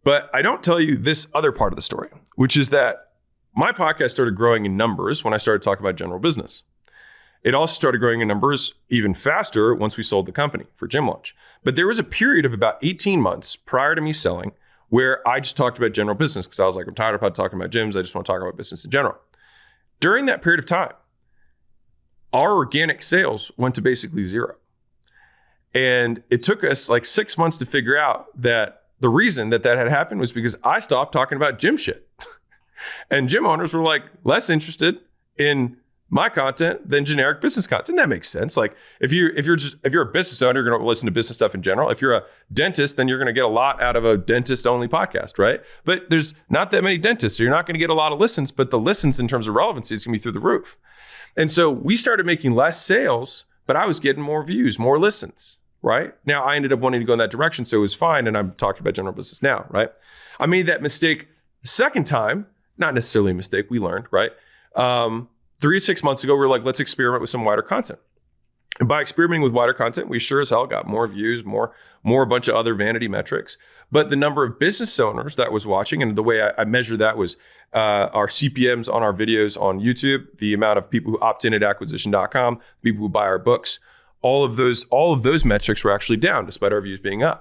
But I don't tell you this other part of the story, which is that my podcast started growing in numbers when I started talking about general business. It also started growing in numbers even faster once we sold the company for Gym Launch. But there was a period of about 18 months prior to me selling where I just talked about general business because I was like, I'm tired of talking about gyms. I just want to talk about business in general. During that period of time, our organic sales went to basically zero. And it took us like 6 months to figure out that the reason that had happened was because I stopped talking about gym shit. And gym owners were like less interested in my content than generic business content. That makes sense. Like if you're a business owner, you're going to listen to business stuff in general. If you're a dentist, then you're going to get a lot out of a dentist only podcast, right? But there's not that many dentists, so you're not going to get a lot of listens, but the listens in terms of relevancy is going to be through the roof. And so we started making less sales, but I was getting more views, more listens, right? Now I ended up wanting to go in that direction, so it was fine. And I'm talking about general business now, right? I made that mistake the second time, not necessarily a mistake, we learned, right? 3 to 6 months ago, we were like, let's experiment with some wider content. And by experimenting with wider content, we sure as hell got more views, more a bunch of other vanity metrics. But the number of business owners that was watching, and the way I measured that was our CPMs on our videos on YouTube, the amount of people who opt in at acquisition.com, people who buy our books, all of those metrics were actually down despite our views being up.